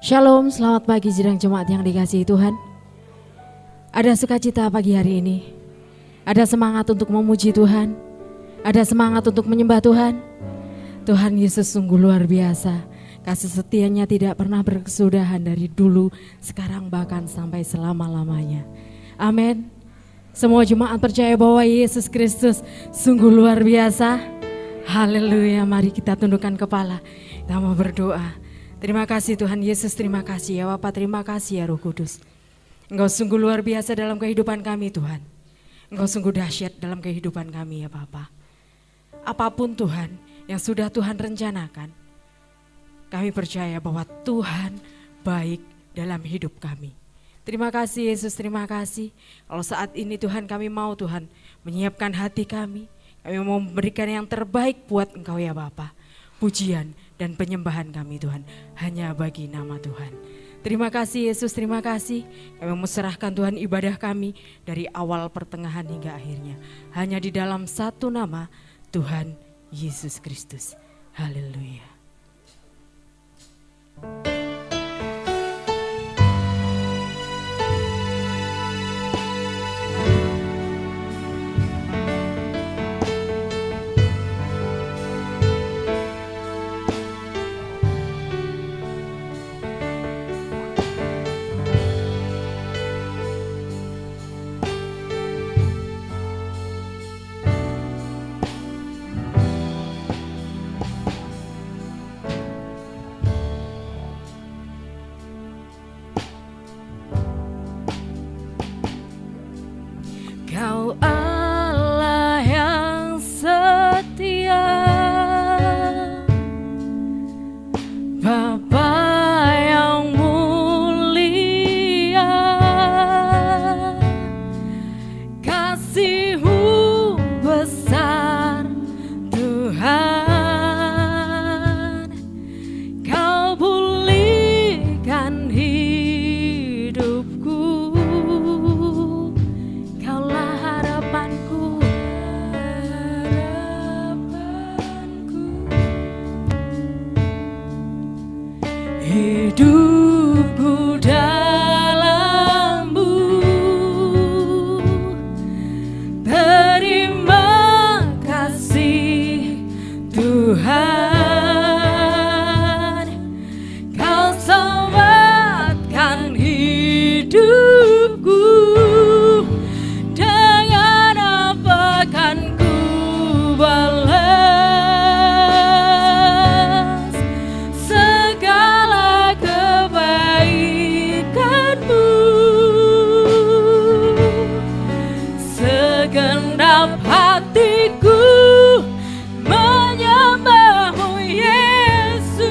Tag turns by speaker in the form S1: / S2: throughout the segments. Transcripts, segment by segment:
S1: Shalom, selamat pagi sidang jemaat yang dikasihi Tuhan. Ada sukacita pagi hari ini. Ada semangat untuk memuji Tuhan. Ada semangat untuk menyembah Tuhan. Tuhan Yesus sungguh luar biasa. Kasih setianya tidak pernah berkesudahan dari dulu, sekarang bahkan sampai selama-lamanya. Amin. Semua jemaat percaya bahwa Yesus Kristus sungguh luar biasa. Haleluya, mari kita tundukkan kepala. Kita mau berdoa. Terima kasih Tuhan Yesus, terima kasih ya Bapa, terima kasih ya Roh Kudus. Engkau sungguh luar biasa dalam kehidupan kami Tuhan. Engkau sungguh dahsyat dalam kehidupan kami ya Bapa. Apapun Tuhan yang sudah Tuhan rencanakan, kami percaya bahwa Tuhan baik dalam hidup kami. Terima kasih Yesus, terima kasih. Kalau saat ini Tuhan kami mau Tuhan menyiapkan hati kami mau memberikan yang terbaik buat Engkau ya Bapa. Pujian dan penyembahan kami Tuhan hanya bagi nama Tuhan. Terima kasih Yesus, terima kasih. Kami menserahkan Tuhan ibadah kami dari awal pertengahan hingga akhirnya. Hanya di dalam satu nama Tuhan Yesus Kristus. Haleluya. Kau Allah yang setia, Bapa yang mulia, kasih-Mu besar Tuhan, Kau pulihkan hidupku. Hidupku dalam-Mu, terima kasih Tuhan, Kau selamatkan hidupku. Dengan apa kan ku balas hatiku menyembah-Mu Yesus,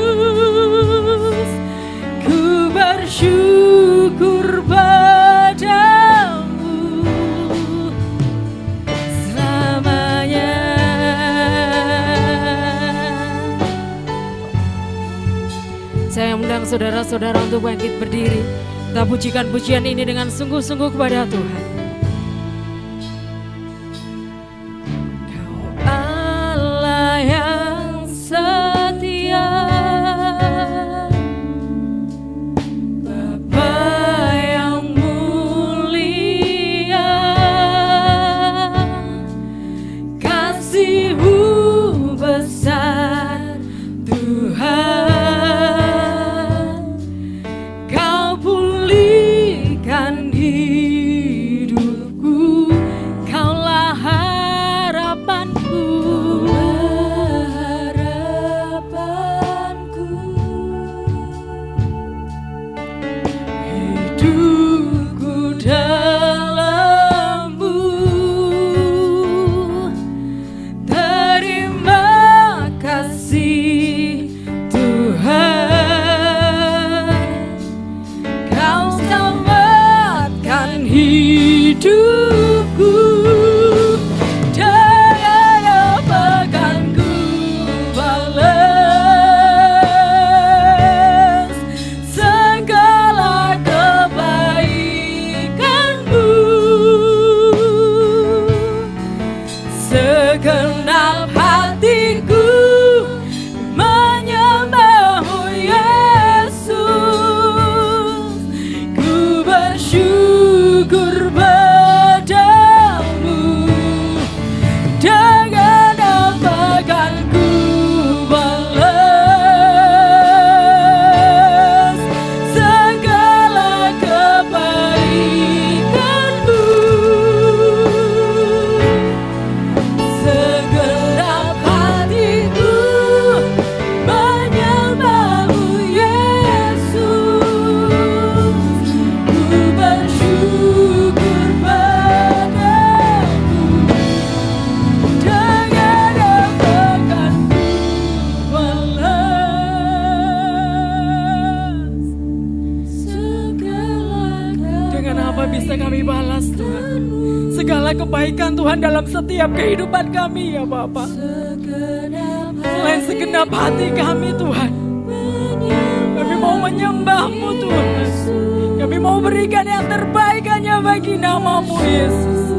S1: ku bersyukur padamu selamanya. Saya undang saudara-saudara untuk bangkit berdiri. Kita pujikan pujian ini dengan sungguh-sungguh kepada Tuhan. menyembah-Mu Yesus.
S2: kebaikan Tuhan dalam setiap kehidupan kami ya Bapa. Selain segenap hati kami Tuhan, kami mau menyembah-Mu Tuhan. Kami mau berikan yang terbaik hanya bagi nama-Mu Yesus.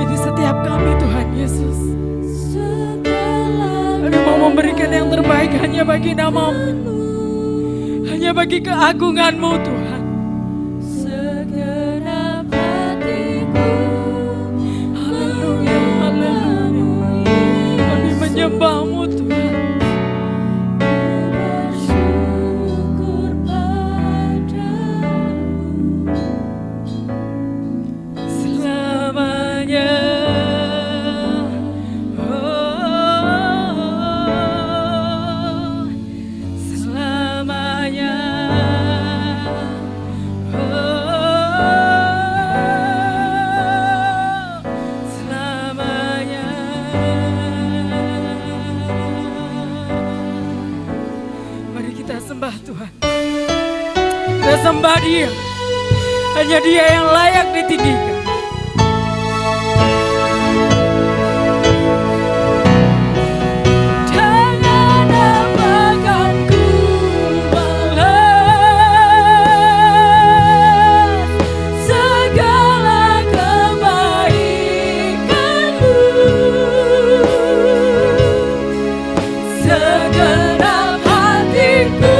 S2: Ini setiap kami Tuhan Yesus. Kami mau memberikan yang terbaik hanya bagi nama-Mu, hanya bagi keagungan-Mu Tuhan. Haleluya, haleluya. Kami menyembah-Mu Tuhan. Kita sembah Dia, hanya Dia yang layak ditinggikan. Jangan apakan ku balas segala kebaikan-Mu. Segenap hatiku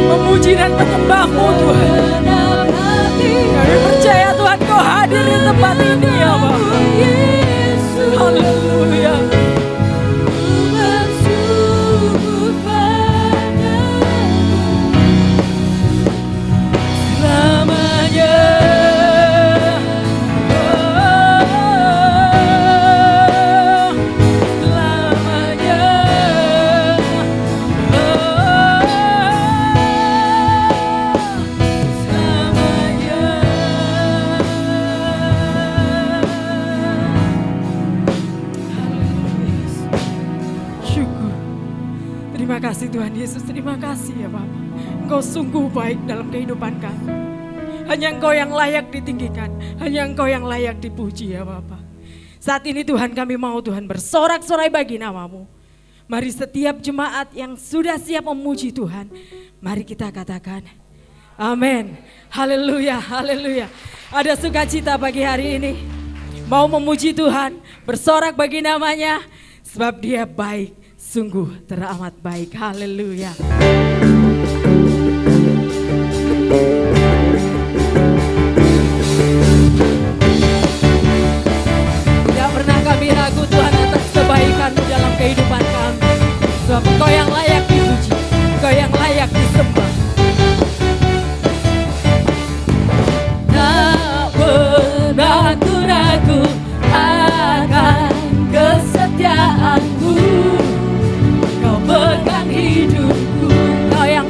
S2: memuji dan menyembah-Mu Tuhan. Kami percaya Tuhan Kau hadir di tempat ini ya Bapa. Haleluya. Selamanya. Terima kasih Tuhan Yesus, terima kasih ya Bapa. Engkau sungguh baik dalam kehidupan kami. Hanya Engkau yang layak ditinggikan, hanya Engkau yang layak dipuji ya Bapa. Saat ini Tuhan kami mau Tuhan bersorak-sorai bagi nama-Mu. Mari setiap jemaat yang sudah siap memuji Tuhan, mari kita katakan amin. Haleluya, haleluya. Ada sukacita pagi hari ini. Mau memuji Tuhan, bersorak bagi namanya, sebab Dia baik. Sungguh teramat baik. Haleluya. Tidak pernah kami ragu Tuhan atas kebaikan-Mu dalam kehidupan kami. Sebab Engkau yang layak dipuji, Engkau yang layak disembah. Tak pernah ku ragu akan kesetiaan-Mu. Pegang hidupku, Kau yang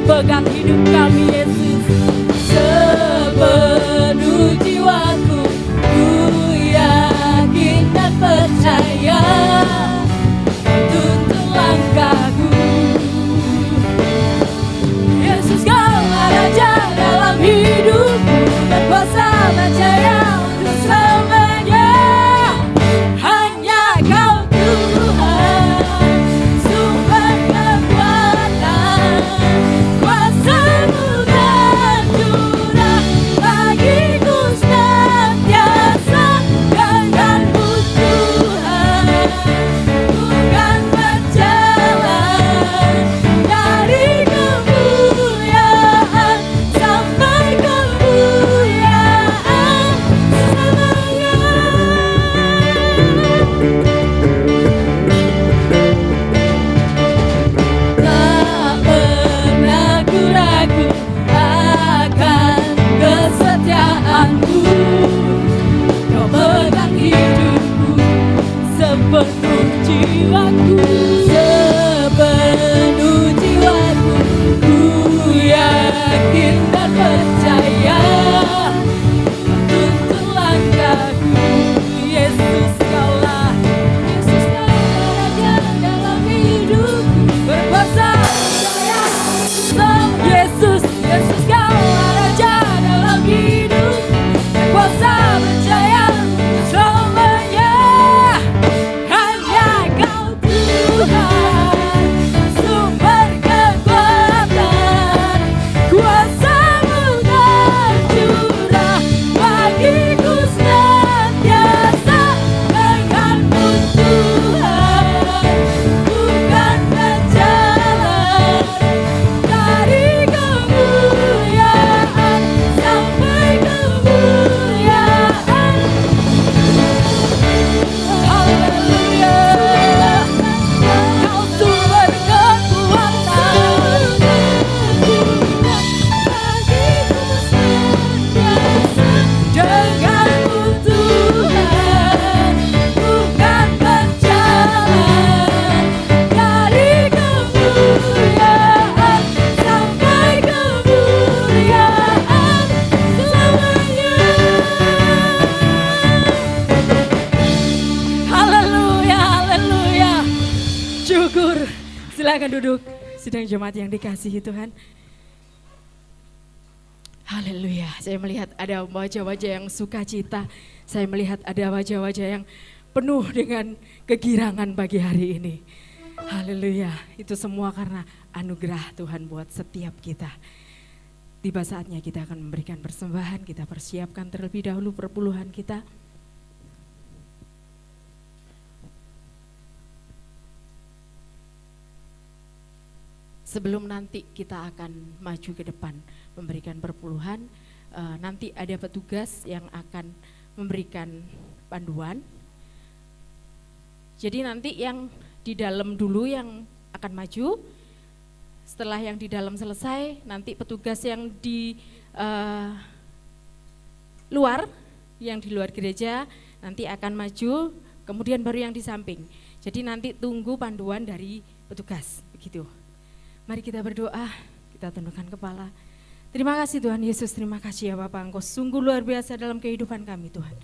S2: Silakan duduk, sidang jemaat yang dikasihi Tuhan. Haleluya, saya melihat ada wajah-wajah yang sukacita. Saya melihat ada wajah-wajah yang penuh dengan kegirangan pagi hari ini. Haleluya, itu semua karena anugerah Tuhan buat setiap kita. Tiba saatnya kita akan memberikan persembahan, kita persiapkan terlebih dahulu perpuluhan kita. Sebelum nanti kita akan maju ke depan memberikan perpuluhan, nanti ada petugas yang akan memberikan panduan. Jadi nanti yang di dalam dulu yang akan maju, setelah yang di dalam selesai, nanti petugas yang di luar gereja nanti akan maju, kemudian baru yang di samping. Jadi nanti tunggu panduan dari petugas, begitu. Mari kita berdoa, kita tundukkan kepala. Terima kasih Tuhan Yesus, terima kasih ya Bapak, Engkau sungguh luar biasa dalam kehidupan kami Tuhan.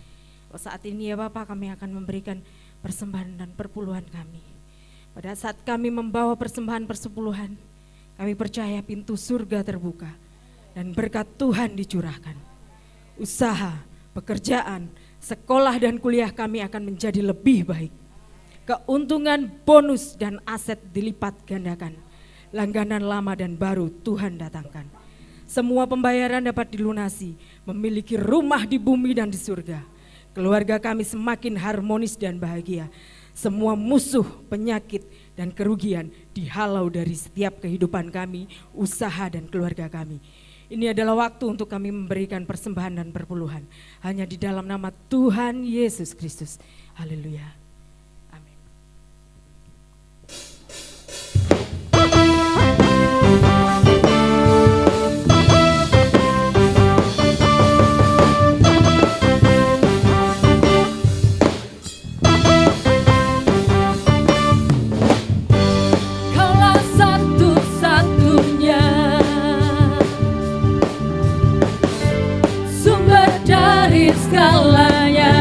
S2: Saat ini ya Bapak, kami akan memberikan persembahan dan perpuluhan kami. Pada saat kami membawa persembahan persepuluhan, kami percaya pintu surga terbuka dan berkat Tuhan dicurahkan. Usaha, pekerjaan, sekolah dan kuliah kami akan menjadi lebih baik. Keuntungan, bonus dan aset dilipat gandakan. Langganan lama dan baru Tuhan datangkan. Semua pembayaran dapat dilunasi, memiliki rumah di bumi dan di surga. Keluarga kami semakin harmonis dan bahagia. Semua musuh, penyakit dan kerugian dihalau dari setiap kehidupan kami, usaha dan keluarga kami. Ini adalah waktu untuk kami memberikan persembahan dan perpuluhan. Hanya di dalam nama Tuhan Yesus Kristus. Haleluya.
S3: Segalanya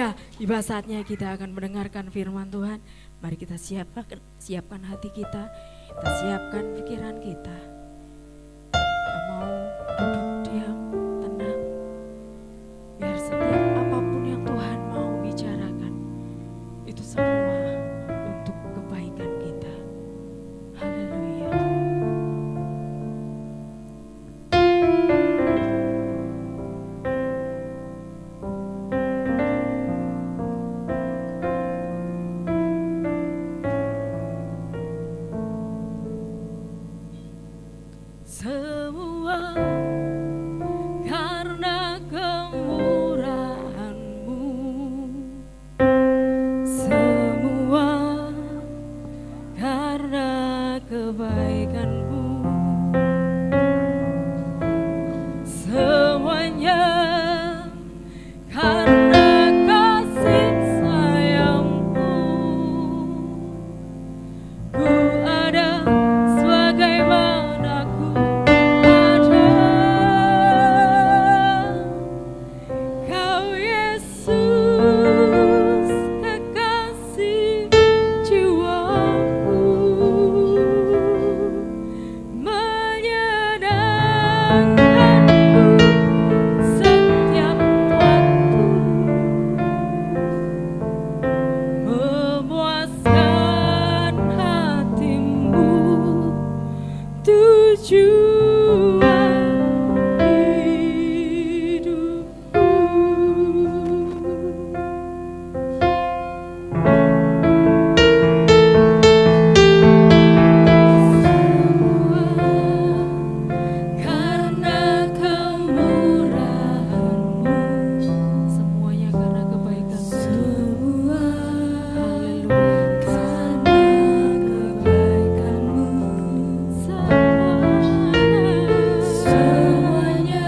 S2: Haleluya. Tiba saatnya kita akan mendengarkan firman Tuhan. Mari kita siapkan hati kita siapkan pikiran kita. Kita mau duduk diam, tenang. Biar setiap apapun yang Tuhan mau bicarakan, itu semua untuk kebaikan kita. Haleluya. Semua karena kemurahan-Mu, semua karena kebaikan-Mu, semuanya karena kasih sayang-Mu. Ku ada sebagaimana ku ada. Kau Yesus, kekasih jiwaku, menyenangkanku setiap waktu, memuaskan hatimu, tujuan hidupku. Karena kemurahan-Mu, semuanya karena kebaikan-Mu. Semua karena kebaikan-Mu. Semuanya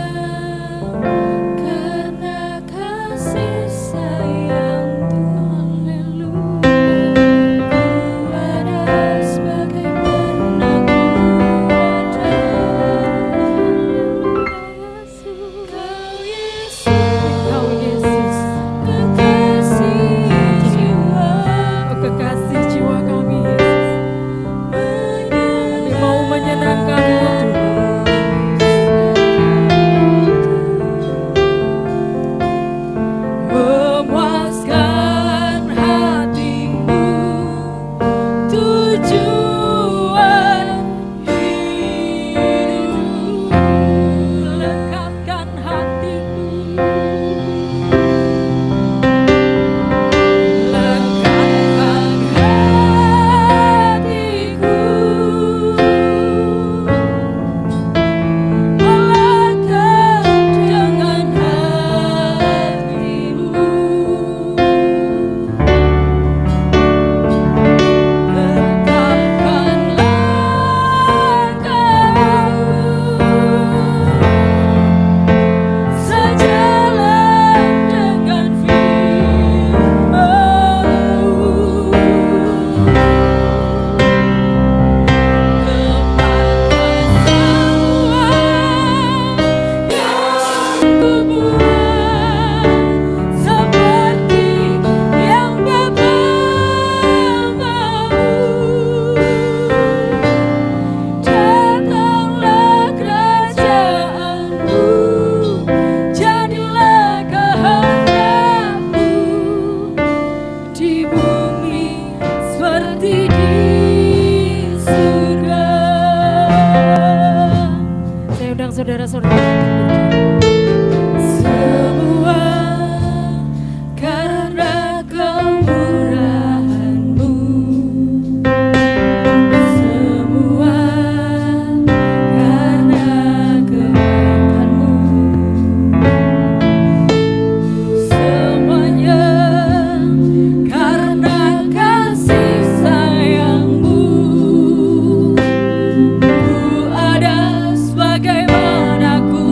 S2: karena kasih sayang-Mu. Haleluya. Ku ada sebagaimana ku ada. Kau Yesus, kekasih jiwa, kekasih jiwa kami Yesus. Kami mau menyenangkan-Mu Tuhan, memuaskan hatimu, tujuan hidupku, lekatkan hatiku, lekatkan hatiku, melekat dengan hatimu, saudara-saudara. Semua karena kemurahan-Mu, semua karena kebaikan-Mu, semuanya karena kasih sayang-Mu. Ku ada sebagaimana ku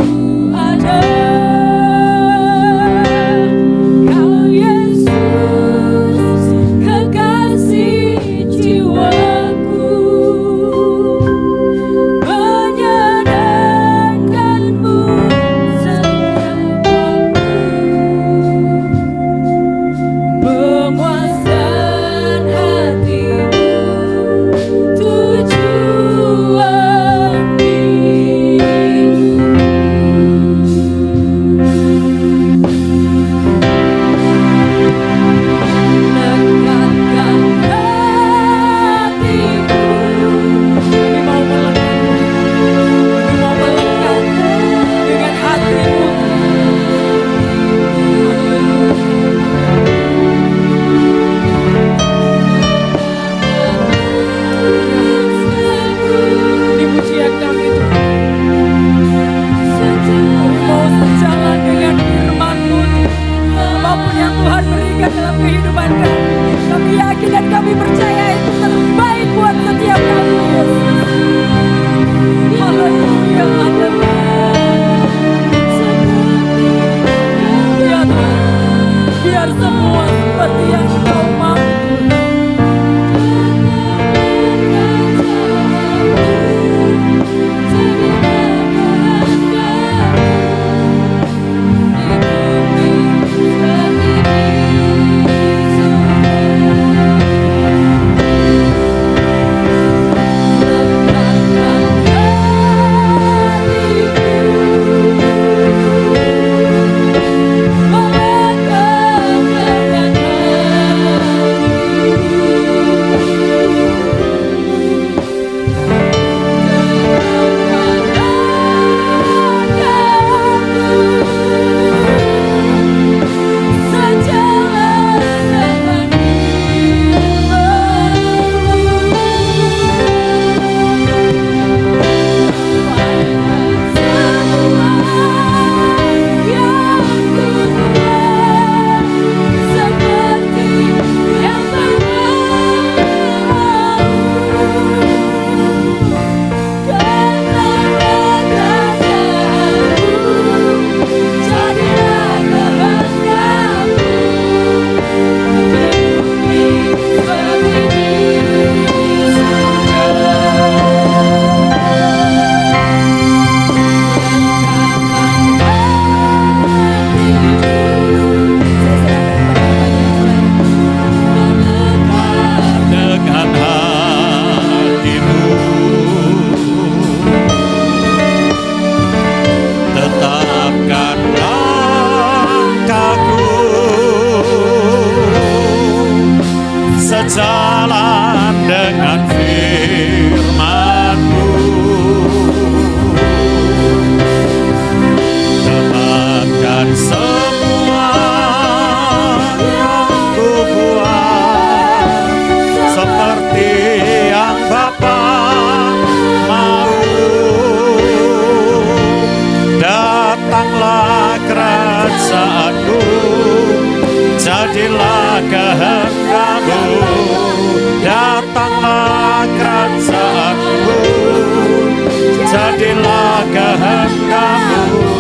S3: jadilah kehendak-Mu,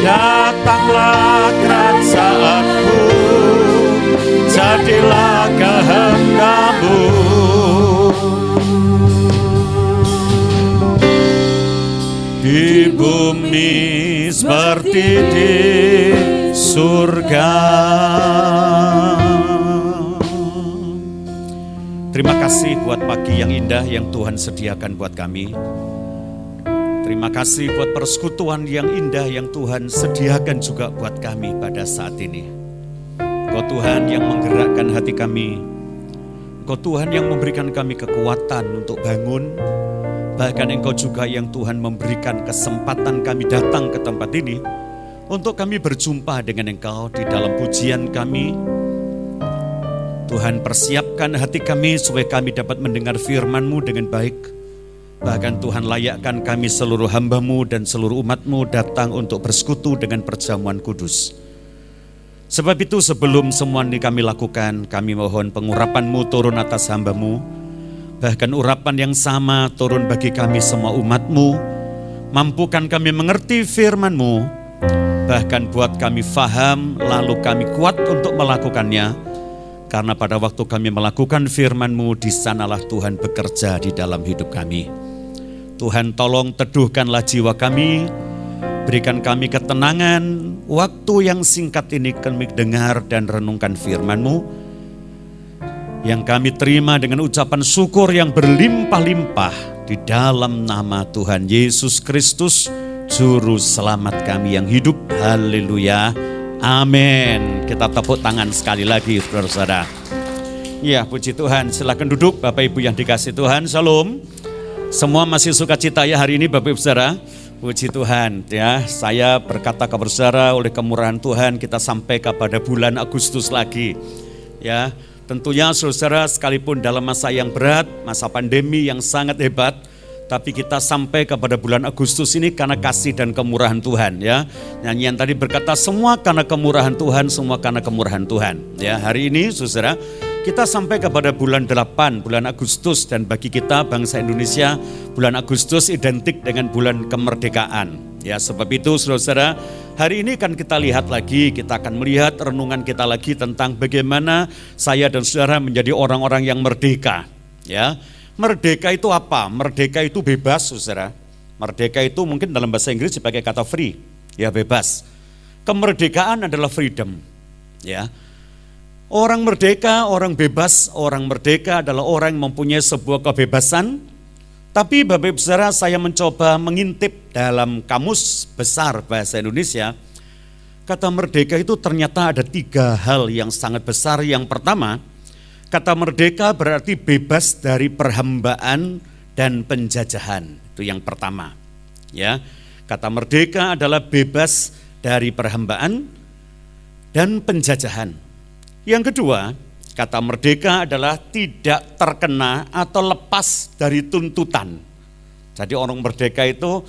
S3: datanglah kerajaanmu, jadilah kehendak-Mu. Di bumi seperti di surga. Terima kasih buat pagi yang indah yang Tuhan sediakan buat kami. Terima kasih buat persekutuan yang indah yang Tuhan sediakan juga buat kami pada saat ini. Engkau Tuhan yang menggerakkan hati kami. Engkau Tuhan yang memberikan kami kekuatan untuk bangun. Bahkan Engkau juga yang Tuhan memberikan kesempatan kami datang ke tempat ini untuk kami berjumpa dengan Engkau di dalam pujian kami. Tuhan, persiapkan hati kami supaya kami dapat mendengar firman-Mu dengan baik. Bahkan Tuhan, layakkan kami seluruh hamba-Mu dan seluruh umat-Mu datang untuk bersekutu dengan perjamuan kudus. Sebab itu sebelum semua ini kami lakukan, kami mohon pengurapan-Mu turun atas hamba-Mu. Bahkan urapan yang sama turun bagi kami semua umat-Mu. Mampukan kami mengerti firman-Mu. Bahkan buat kami faham, lalu kami kuat untuk melakukannya. Karena pada waktu kami melakukan firman-Mu, di sanalah Tuhan bekerja di dalam hidup kami. Tuhan, tolong teduhkanlah jiwa kami. Berikan kami ketenangan. Waktu yang singkat ini kami dengar dan renungkan firman-Mu. Yang kami terima dengan ucapan syukur yang berlimpah-limpah di dalam nama Tuhan Yesus Kristus, Juru Selamat kami yang hidup. Haleluya, amin. Kita tepuk tangan sekali lagi, saudara-saudara. Ya, puji Tuhan. Silakan duduk, Bapak Ibu yang dikasih Tuhan. Shalom. Semua masih sukacita ya hari ini, Bapak Ibu saudara. Puji Tuhan ya. Saya berkata kepada saudara, oleh kemurahan Tuhan kita sampai kepada bulan Agustus lagi. Ya. Tentunya saudara sekalipun dalam masa yang berat, masa pandemi yang sangat hebat, tapi kita sampai kepada bulan Agustus ini karena kasih dan kemurahan Tuhan ya. Nyanyian tadi berkata semua karena kemurahan Tuhan, semua karena kemurahan Tuhan. Ya, hari ini saudara kita sampai kepada bulan 8, bulan Agustus, dan bagi kita bangsa Indonesia bulan Agustus identik dengan bulan kemerdekaan. Ya, sebab itu saudara, hari ini kan kita lihat lagi, kita akan melihat renungan kita lagi tentang bagaimana saya dan saudara menjadi orang-orang yang merdeka. Ya, merdeka itu apa? Merdeka itu bebas, saudara. Merdeka itu mungkin dalam bahasa Inggris dipakai kata free, ya bebas. Kemerdekaan adalah freedom. Ya, orang merdeka, orang bebas, orang merdeka adalah orang yang mempunyai sebuah kebebasan. Tapi Bapak Ibu saudara, saya mencoba mengintip dalam kamus besar bahasa Indonesia. Kata merdeka itu ternyata ada 3 hal yang sangat besar. Yang pertama, kata merdeka berarti bebas dari perhambaan dan penjajahan. Itu yang pertama. Ya, kata merdeka adalah bebas dari perhambaan dan penjajahan. Yang kedua, kata merdeka adalah tidak terkena atau lepas dari tuntutan. Jadi orang merdeka itu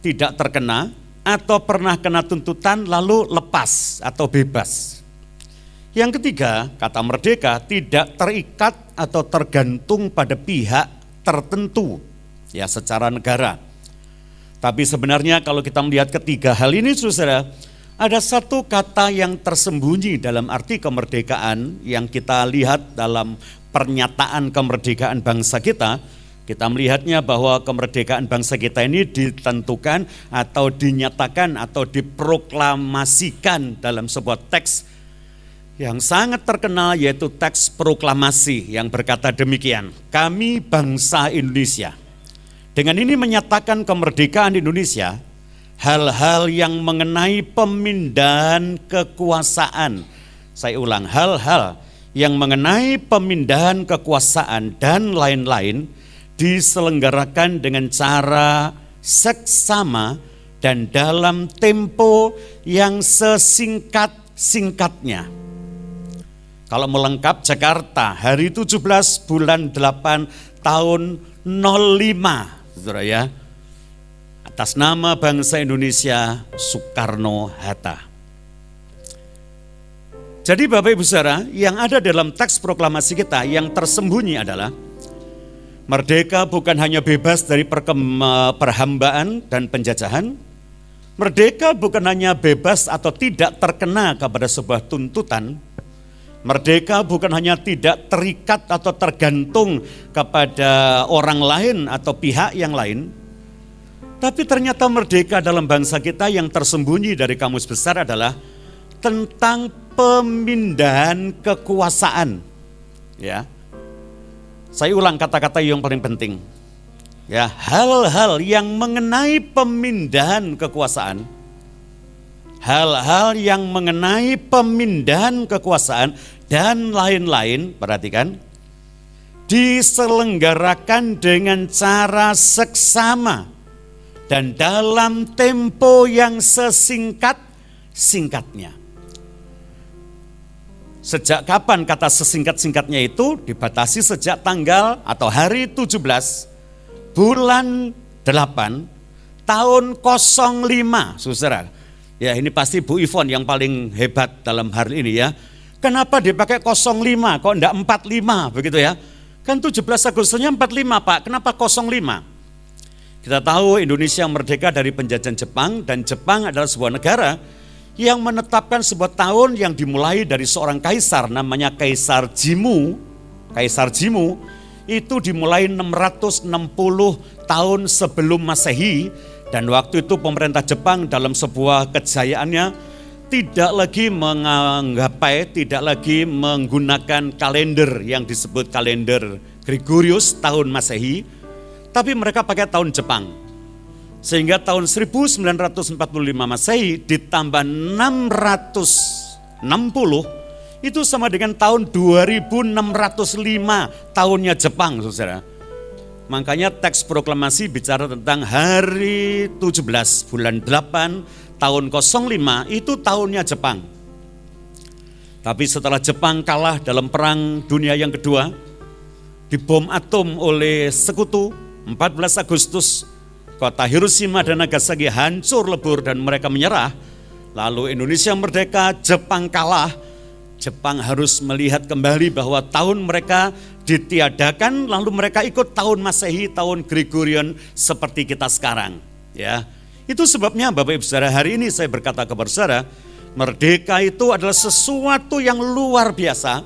S3: tidak terkena atau pernah kena tuntutan lalu lepas atau bebas. Yang ketiga, kata merdeka tidak terikat atau tergantung pada pihak tertentu ya secara negara. Tapi sebenarnya kalau kita melihat ketiga hal ini saudara, ada satu kata yang tersembunyi dalam arti kemerdekaan yang kita lihat dalam pernyataan kemerdekaan bangsa kita. Kita melihatnya bahwa kemerdekaan bangsa kita ini ditentukan atau dinyatakan atau diproklamasikan dalam sebuah teks yang sangat terkenal, yaitu teks proklamasi yang berkata demikian, kami bangsa Indonesia. Dengan ini menyatakan kemerdekaan Indonesia. Hal-hal yang mengenai pemindahan kekuasaan, saya ulang, hal-hal yang mengenai pemindahan kekuasaan dan lain-lain diselenggarakan dengan cara seksama dan dalam tempo yang sesingkat-singkatnya. Kalau melengkap Jakarta, hari 17 bulan 8 tahun 05, saudara ya. Atas nama bangsa Indonesia, Soekarno-Hatta. Jadi Bapak Ibu saudara, yang ada dalam teks proklamasi kita yang tersembunyi adalah Merdeka bukan hanya bebas dari perhambaan dan penjajahan. Merdeka bukan hanya bebas atau tidak terkena kepada sebuah tuntutan. Merdeka bukan hanya tidak terikat atau tergantung kepada orang lain atau pihak yang lain. Tapi ternyata merdeka dalam bangsa kita yang tersembunyi dari kamus besar adalah tentang pemindahan kekuasaan. Ya. Saya ulang kata-kata yang paling penting. Ya, hal-hal yang mengenai pemindahan kekuasaan. Hal-hal yang mengenai pemindahan kekuasaan dan lain-lain, perhatikan, diselenggarakan dengan cara seksama dan dalam tempo yang sesingkat-singkatnya. Sejak kapan kata sesingkat-singkatnya itu? Dibatasi sejak tanggal atau hari 17 bulan 8 tahun 05, saudara. Ya, ini pasti Bu Ivon yang paling hebat dalam hal ini ya. Kenapa dipakai 05, kok enggak 45 begitu ya? Kan 17 Agustusnya 45 Pak, kenapa 05? Kita tahu Indonesia merdeka dari penjajahan Jepang dan Jepang adalah sebuah negara yang menetapkan sebuah tahun yang dimulai dari seorang kaisar namanya Kaisar Jimmu. Kaisar Jimmu itu dimulai 660 tahun sebelum Masehi dan waktu itu pemerintah Jepang dalam sebuah kejayaannya tidak lagi tidak lagi menggunakan kalender yang disebut kalender Gregorius tahun Masehi, tapi mereka pakai tahun Jepang. Sehingga tahun 1945 Masehi ditambah 660 itu sama dengan tahun 2605 tahunnya Jepang, saudara. Makanya teks proklamasi bicara tentang hari 17 bulan 8 tahun 05 itu tahunnya Jepang. Tapi setelah Jepang kalah dalam perang dunia yang kedua, dibom atom oleh sekutu, 14 Agustus kota Hiroshima dan Nagasaki hancur lebur dan mereka menyerah. Lalu Indonesia merdeka, Jepang kalah. Jepang harus melihat kembali bahwa tahun mereka ditiadakan, lalu mereka ikut tahun Masehi, tahun Gregorian seperti kita sekarang. Ya, itu sebabnya Bapak Ibu Saudara, hari ini saya berkata kepada saudara, merdeka itu adalah sesuatu yang luar biasa.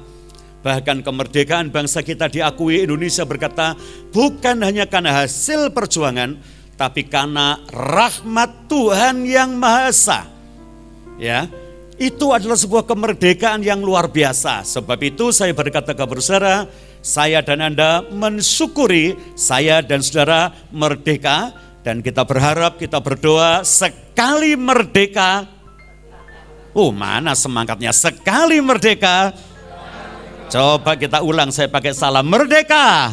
S3: Bahkan kemerdekaan bangsa kita diakui Indonesia berkata bukan hanya karena hasil perjuangan, tapi karena rahmat Tuhan yang Maha Esa. Ya, itu adalah sebuah kemerdekaan yang luar biasa. Sebab itu saya berkata kepada saudara, saya dan Anda mensyukuri saya dan saudara merdeka. Dan kita berharap, kita berdoa sekali merdeka. Mana semangatnya, sekali merdeka. Coba kita ulang, saya pakai salam, merdeka.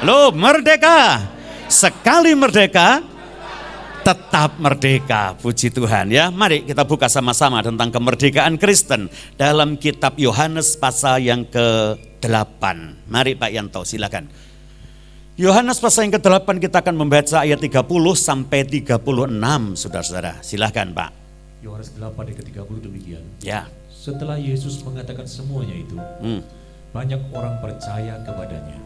S3: Loh, merdeka. Sekali merdeka, tetap merdeka. Puji Tuhan ya. Mari kita buka sama-sama tentang kemerdekaan Kristen dalam kitab Yohanes pasal yang ke-8. Mari Pak Yanto, silakan. Yohanes pasal yang ke-8 kita akan membaca ayat 30 sampai 36, saudara-saudara. Silakan Pak.
S4: Yohanes 8 ayat ke-30 demikian.
S3: Ya.
S4: Setelah Yesus mengatakan semuanya itu, banyak orang percaya kepadanya.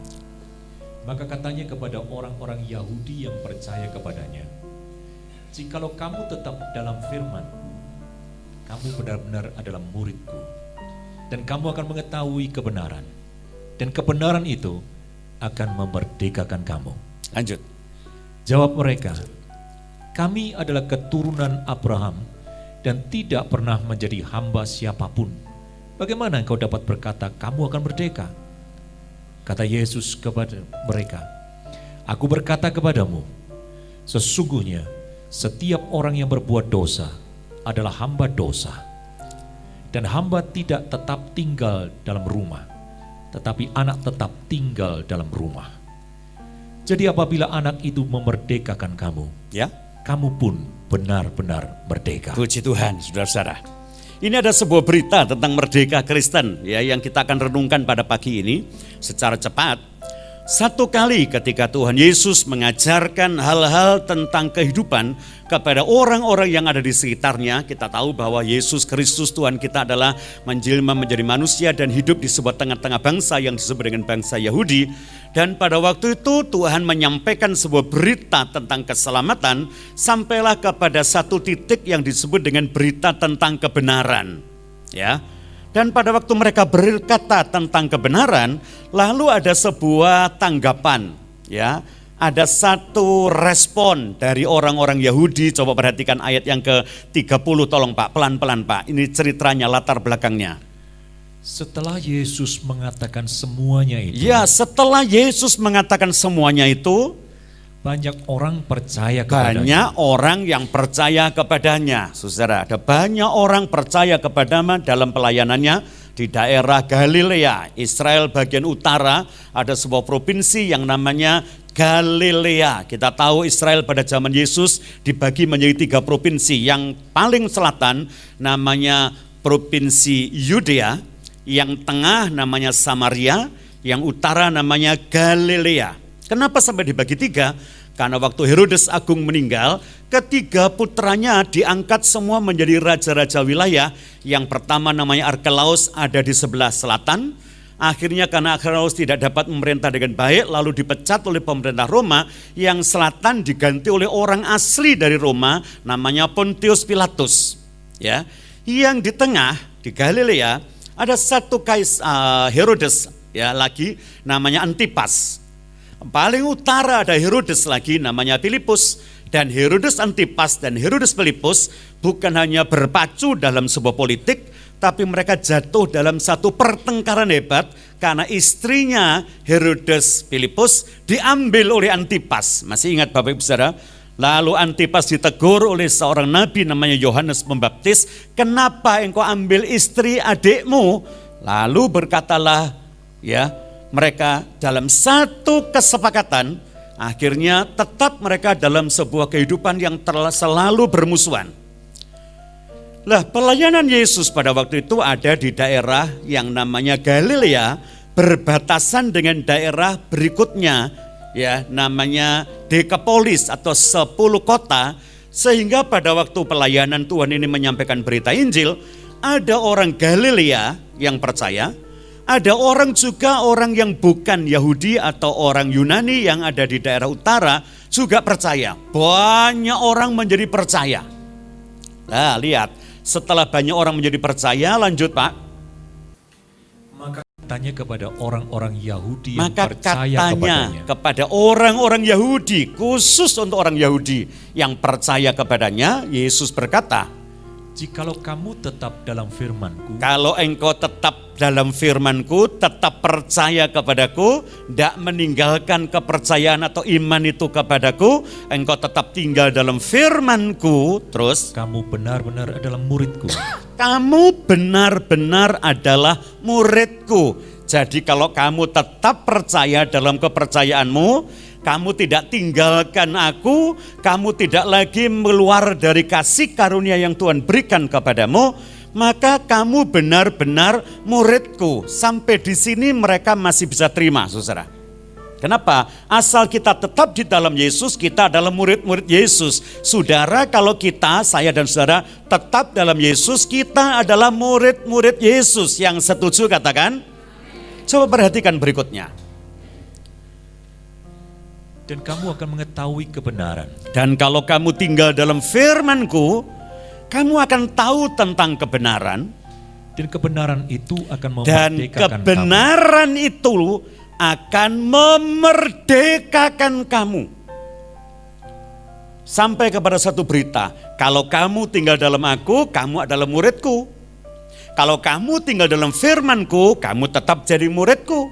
S4: Maka katanya kepada orang-orang Yahudi yang percaya kepadanya, jikalau kamu tetap dalam firman, kamu benar-benar adalah muridku, dan kamu akan mengetahui kebenaran, dan kebenaran itu akan memerdekakan kamu.
S3: Lanjut.
S4: Jawab mereka, kami adalah keturunan Abraham dan tidak pernah menjadi hamba siapapun. Bagaimana engkau dapat berkata kamu akan merdeka? Kata Yesus kepada mereka, aku berkata kepadamu, sesungguhnya setiap orang yang berbuat dosa adalah hamba dosa. Dan hamba tidak tetap tinggal dalam rumah, tetapi anak tetap tinggal dalam rumah. Jadi apabila anak itu memerdekakan kamu,
S3: Ya.
S4: kamu pun benar-benar merdeka.
S3: Puji Tuhan, saudara-saudara. Ini ada sebuah berita tentang merdeka Kristen ya yang kita akan renungkan pada pagi ini secara cepat. Satu kali ketika Tuhan Yesus mengajarkan hal-hal tentang kehidupan kepada orang-orang yang ada di sekitarnya, kita tahu bahwa Yesus Kristus Tuhan kita adalah menjelma menjadi manusia dan hidup di sebuah tengah-tengah bangsa yang disebut dengan bangsa Yahudi. Dan pada waktu itu Tuhan menyampaikan sebuah berita tentang keselamatan, sampailah kepada satu titik yang disebut dengan berita tentang kebenaran. Ya. Dan pada waktu mereka berkata tentang kebenaran, lalu ada sebuah tanggapan, ya. Ada satu respon dari orang-orang Yahudi. Coba perhatikan ayat yang ke-30, tolong Pak, pelan-pelan Pak. Ini ceritanya, latar belakangnya.
S4: Setelah Yesus mengatakan semuanya itu,
S3: Ya, setelah Yesus mengatakan semuanya itu,
S4: banyak orang percaya kepadanya.
S3: banyak orang yang percaya kepadanya. Saudara, ada banyak orang percaya kepadanya dalam pelayanannya di daerah Galilea, Israel bagian utara. Ada sebuah provinsi yang namanya Galilea. Kita tahu Israel pada zaman Yesus dibagi menjadi 3 provinsi. Yang paling selatan namanya provinsi Yudea, yang tengah namanya Samaria, yang utara namanya Galilea. Kenapa sampai dibagi 3? Karena waktu Herodes Agung meninggal, ketiga putranya diangkat semua menjadi raja-raja wilayah. Yang pertama namanya Arkelaus, ada di sebelah selatan. Akhirnya karena Arkelaus tidak dapat memerintah dengan baik, lalu dipecat oleh pemerintah Roma. Yang selatan diganti oleh orang asli dari Roma, namanya Pontius Pilatus. Ya, yang di tengah di Galilea ada satu Herodes, ya, lagi namanya Antipas. Paling utara ada Herodes lagi namanya Filipus. Dan Herodes Antipas dan Herodes Filipus bukan hanya berpacu dalam sebuah politik, tapi mereka jatuh dalam satu pertengkaran hebat karena istrinya Herodes Filipus diambil oleh Antipas. Masih ingat Bapak Ibu Saudara? Lalu Antipas ditegur oleh seorang nabi namanya Yohanes Pembaptis, "Kenapa engkau ambil istri adikmu?" Lalu berkatalah, ya, mereka dalam satu kesepakatan, akhirnya tetap mereka dalam sebuah kehidupan yang selalu bermusuhan. Lah, pelayanan Yesus pada waktu itu ada di daerah yang namanya Galilea, berbatasan dengan daerah berikutnya, ya, namanya Dekapolis atau 10 kota. Sehingga pada waktu pelayanan Tuhan ini menyampaikan berita Injil, ada orang Galilea yang percaya, ada orang juga orang yang bukan Yahudi atau orang Yunani yang ada di daerah utara juga percaya. Banyak orang menjadi percaya. Nah, lihat, setelah banyak orang menjadi percaya, lanjut Pak.
S4: Maka tanya kepada orang-orang Yahudi yang
S3: Maka
S4: percaya
S3: katanya
S4: kepadanya.
S3: kepada orang-orang Yahudi, khusus untuk orang Yahudi yang percaya kepadanya, Yesus berkata,
S4: Jikalau kamu tetap dalam firman-Ku,
S3: kalau engkau tetap dalam firman-Ku, tetap percaya kepadaku, tidak meninggalkan kepercayaan atau iman itu kepadaku, engkau tetap tinggal dalam firman-Ku, terus
S4: kamu benar-benar adalah murid-Ku.
S3: kamu benar-benar adalah murid-Ku. Jadi kalau kamu tetap percaya dalam kepercayaanmu, kamu tidak tinggalkan aku, kamu tidak lagi keluar dari kasih karunia yang Tuhan berikan kepadamu, maka kamu benar-benar murid-Ku. Sampai di sini mereka masih bisa terima, saudara. Kenapa? Asal kita tetap di dalam Yesus, kita adalah murid-murid Yesus. Saudara, kalau kita, saya dan saudara tetap dalam Yesus, kita adalah murid-murid Yesus. Yang setuju katakan? Coba perhatikan berikutnya.
S4: Dan kamu akan mengetahui kebenaran.
S3: Dan kalau kamu tinggal dalam firman-Ku, kamu akan tahu tentang kebenaran.
S4: Dan kebenaran itu akan
S3: Dan
S4: memerdekakan
S3: kebenaran itu akan memerdekakan kamu. Sampai kepada satu berita, kalau kamu tinggal dalam aku, kamu adalah murid-Ku. Kalau kamu tinggal dalam firman-Ku, kamu tetap jadi murid-Ku.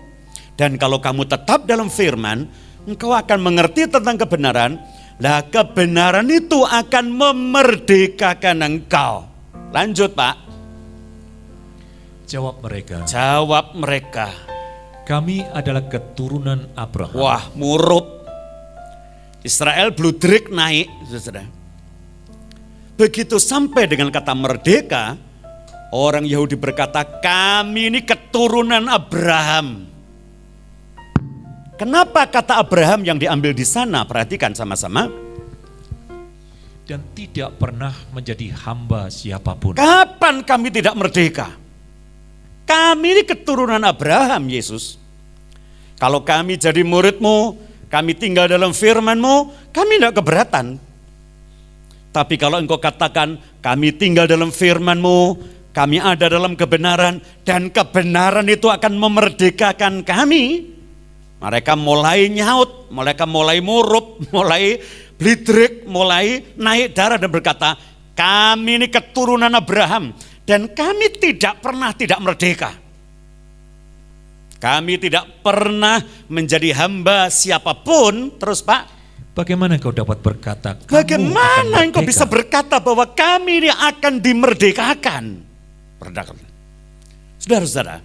S3: Dan kalau kamu tetap dalam firman, engkau akan mengerti tentang kebenaran. Lah, kebenaran itu akan memerdekakan engkau. Lanjut Pak.
S4: Jawab mereka,
S3: Jawab mereka,
S4: kami adalah keturunan Abraham.
S3: wah, murub. Israel bludrik naik, saudara. Begitu sampai dengan kata merdeka, orang Yahudi berkata, kami ini keturunan Abraham. Kenapa kata Abraham yang diambil di sana? Perhatikan sama-sama.
S4: Dan tidak pernah menjadi hamba siapapun.
S3: Kapan kami tidak merdeka? Kami ini keturunan Abraham, Yesus. Kalau kami jadi murid-Mu, kami tinggal dalam firman-Mu, kami tidak keberatan. Tapi kalau Engkau katakan, kami tinggal dalam firman-Mu, kami ada dalam kebenaran, dan kebenaran itu akan memerdekakan kami. Mereka mulai nyaut, mereka mulai murup, mulai blidrik, mulai naik darah dan berkata, kami ini keturunan Abraham dan kami tidak pernah tidak merdeka. Kami tidak pernah menjadi hamba siapapun. Terus Pak,
S4: Bagaimana engkau dapat berkata,
S3: bagaimana engkau bisa berkata bahwa kami ini akan dimerdekakan? Saudara-saudara,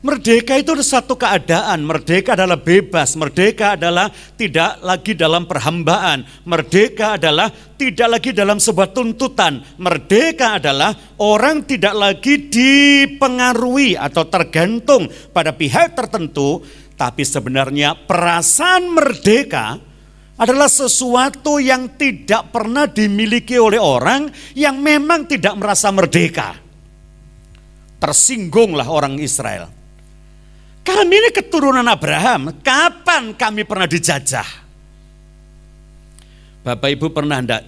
S3: merdeka itu satu keadaan, merdeka adalah bebas, merdeka adalah tidak lagi dalam perhambaan, merdeka adalah tidak lagi dalam sebuah tuntutan, merdeka adalah orang tidak lagi dipengaruhi atau tergantung pada pihak tertentu, tapi sebenarnya perasaan merdeka adalah sesuatu yang tidak pernah dimiliki oleh orang yang memang tidak merasa merdeka. Tersinggunglah orang Israel. Kami ini keturunan Abraham, kapan kami pernah dijajah? Bapak Ibu pernah enggak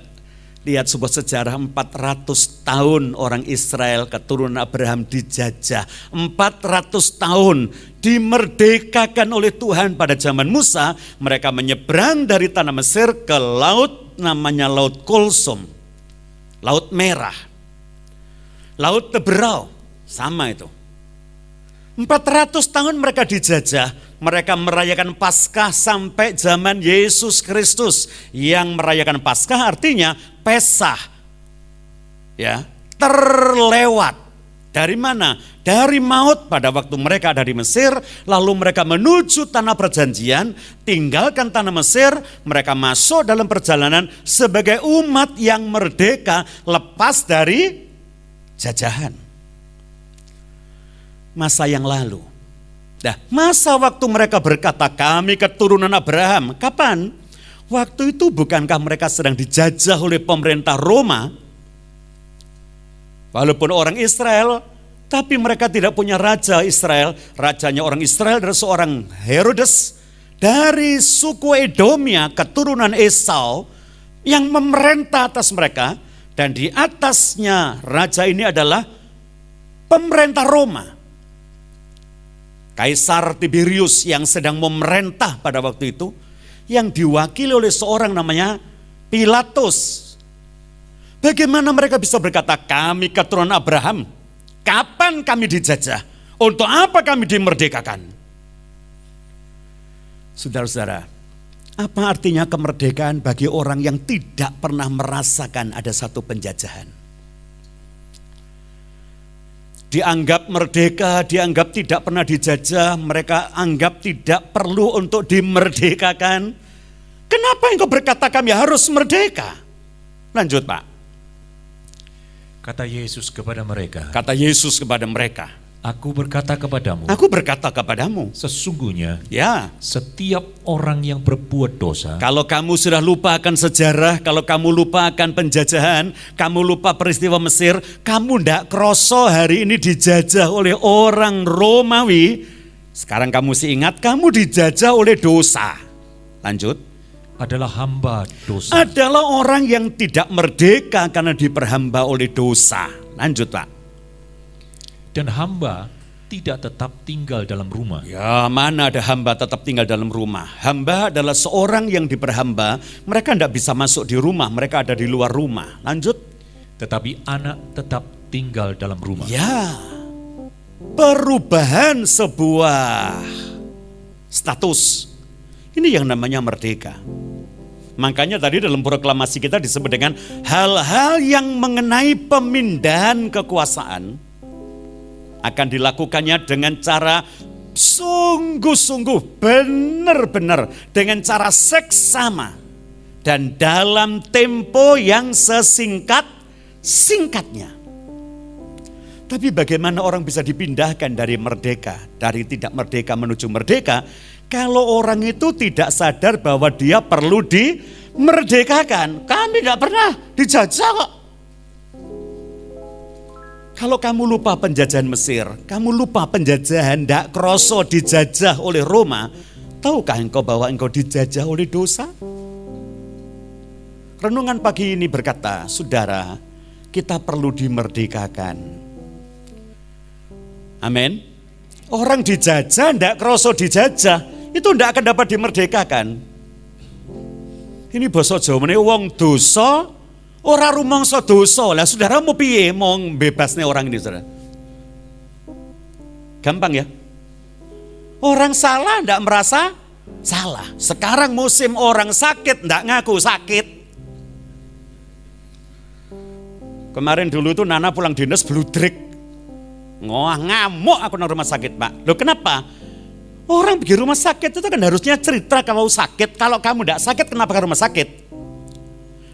S3: lihat sebuah sejarah 400 tahun orang Israel keturunan Abraham dijajah. 400 tahun dimerdekakan oleh Tuhan pada zaman Musa. Mereka menyeberang dari tanah Mesir ke laut namanya Laut Kulsum. Laut Merah. Laut Teberau, sama itu. 400 tahun mereka dijajah, mereka merayakan Paskah sampai zaman Yesus Kristus. Yang merayakan Paskah artinya Pesah. Ya, terlewat. Dari mana? Dari maut pada waktu mereka ada di Mesir, lalu mereka menuju tanah perjanjian, tinggalkan tanah Mesir, mereka masuk dalam perjalanan sebagai umat yang merdeka lepas dari jajahan. Masa yang lalu. Nah, masa waktu mereka berkata kami keturunan Abraham, kapan? Waktu itu bukankah mereka sedang dijajah oleh pemerintah Roma? Walaupun orang Israel, tapi mereka tidak punya raja Israel. Rajanya orang Israel adalah seorang Herodes dari suku Edomia, keturunan Esau, yang memerintah atas mereka. Dan di atasnya raja ini adalah pemerintah Roma. Kaisar Tiberius yang sedang memerintah pada waktu itu, yang diwakili oleh seorang namanya Pilatus. Bagaimana mereka bisa berkata kami keturunan Abraham? Kapan kami dijajah? Untuk apa kami dimerdekakan? Saudara-saudara, apa artinya kemerdekaan bagi orang yang tidak pernah merasakan ada satu penjajahan? Dianggap merdeka, dianggap tidak pernah dijajah, mereka anggap tidak perlu untuk dimerdekakan. Kenapa engkau berkata kami harus merdeka? Lanjut Pak.
S4: Kata Yesus kepada mereka,
S3: Kata Yesus kepada mereka,
S4: Aku berkata kepadamu,
S3: aku berkata kepadamu,
S4: sesungguhnya
S3: ya,
S4: setiap orang yang berbuat dosa,
S3: kalau kamu sudah lupa akan sejarah, kalau kamu lupa akan penjajahan, kamu lupa peristiwa Mesir, kamu ndak kroso hari ini dijajah oleh orang Romawi, sekarang kamu sih ingat kamu dijajah oleh dosa. Lanjut.
S4: adalah hamba dosa.
S3: Adalah orang yang tidak merdeka karena diperhamba oleh dosa. Lanjut Pak.
S4: Dan hamba tidak tetap tinggal dalam rumah.
S3: Ya, mana ada hamba tetap tinggal dalam rumah. Hamba adalah seorang yang diperhamba. Mereka tidak bisa masuk di rumah, mereka ada di luar rumah. Lanjut.
S4: Tetapi anak tetap tinggal dalam rumah.
S3: Ya, perubahan sebuah status. Ini yang namanya merdeka. Makanya tadi dalam proklamasi kita disebut dengan hal-hal yang mengenai pemindahan kekuasaan akan dilakukannya dengan cara sungguh-sungguh, benar-benar, dengan cara seksama dan dalam tempo yang sesingkat-singkatnya. Tapi bagaimana orang bisa dipindahkan dari merdeka, dari tidak merdeka menuju merdeka? kalau orang itu tidak sadar bahwa dia perlu dimerdekakan. Kami tidak pernah dijajah kok. Kalau kamu lupa penjajahan Mesir, kamu lupa penjajahan ndak kroso dijajah oleh Roma, tahukah engkau bahwa engkau dijajah oleh dosa? Renungan pagi ini berkata, saudara, kita perlu dimerdekakan. Amin. Orang dijajah, ndak kroso dijajah, itu ndak akan dapat dimerdekakan. Ini basa Jawane wong dosa ora rumangsa dosa. Lah saudara mau piye mau bebasnya orang ini, saudara? Gampang ya? Orang salah ndak merasa salah. Sekarang musim orang sakit ndak ngaku sakit. Kemarin dulu tuh Nana pulang dinas bludrik. Ngamuk aku nang rumah sakit, Pak. Loh kenapa? Orang pergi rumah sakit itu kan harusnya cerita kalau sakit. Kalau kamu tidak sakit kenapa ke rumah sakit?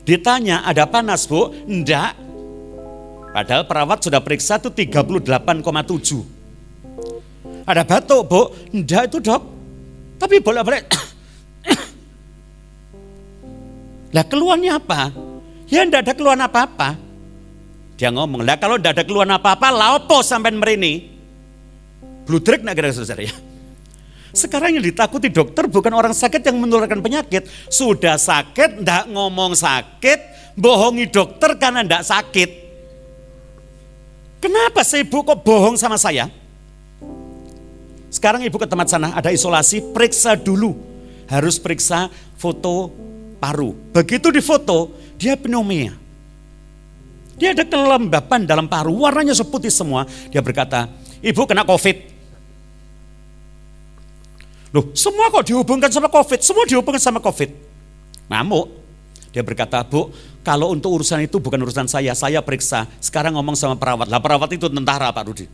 S3: Ditanya ada panas, Bu? Enggak. Padahal perawat sudah periksa itu 38,7. Ada batuk, Bu? Enggak itu, Dok. Tapi bolak-balik. Lah keluhannya apa? Ya enggak ada keluhan apa-apa. Dia ngomong, lah kalau tidak ada keluhan apa-apa, laopo sampai merini. Bludrek nak kira saudara ya. Sekarang yang ditakuti dokter bukan orang sakit yang menularkan penyakit. Sudah sakit, tidak ngomong sakit, bohongi dokter karena tidak sakit. Kenapa sih ibu kok bohong sama saya? Sekarang ibu ke tempat sana, ada isolasi, periksa dulu. Harus periksa foto paru. Begitu difoto, dia pneumonia. Dia ada kelembapan dalam paru, warnanya seputih semua. Dia berkata, ibu kena COVID. Loh, semua kok dihubungkan sama COVID? Semua dihubungkan sama COVID. Ngamuk. Dia berkata, Bu, kalau untuk urusan itu bukan urusan saya periksa. Sekarang ngomong sama perawat. Lah perawat itu tentara, Pak Rudi.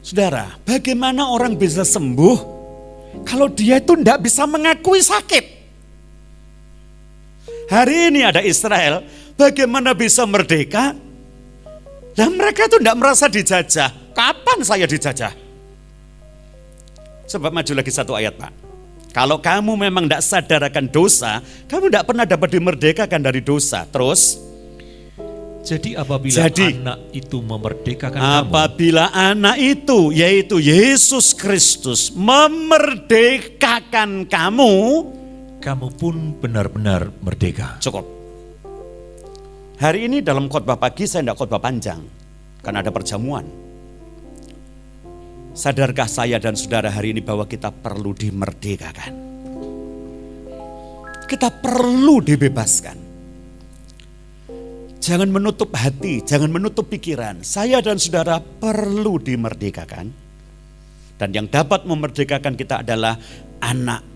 S3: Saudara, bagaimana orang bisa sembuh kalau dia itu tidak bisa mengakui sakit? Hari ini ada Israel, bagaimana bisa merdeka? Dan mereka itu tidak merasa dijajah. Kapan saya dijajah? Sebab maju lagi satu ayat, Pak. Kalau kamu memang tidak sadar akan dosa, kamu tidak pernah dapat dimerdekakan dari dosa. Terus?
S4: Jadi apabila anak itu memerdekakan
S3: apabila anak itu, yaitu Yesus Kristus, memerdekakan kamu,
S4: kamu pun benar-benar merdeka.
S3: Cukup. Hari ini dalam khotbah pagi saya tidak khotbah panjang, karena ada perjamuan. Sadarkah saya dan saudara hari ini bahwa kita perlu dimerdekakan? Kita perlu dibebaskan. Jangan menutup hati, jangan menutup pikiran. Saya dan saudara perlu dimerdekakan. Dan yang dapat memerdekakan kita adalah anak.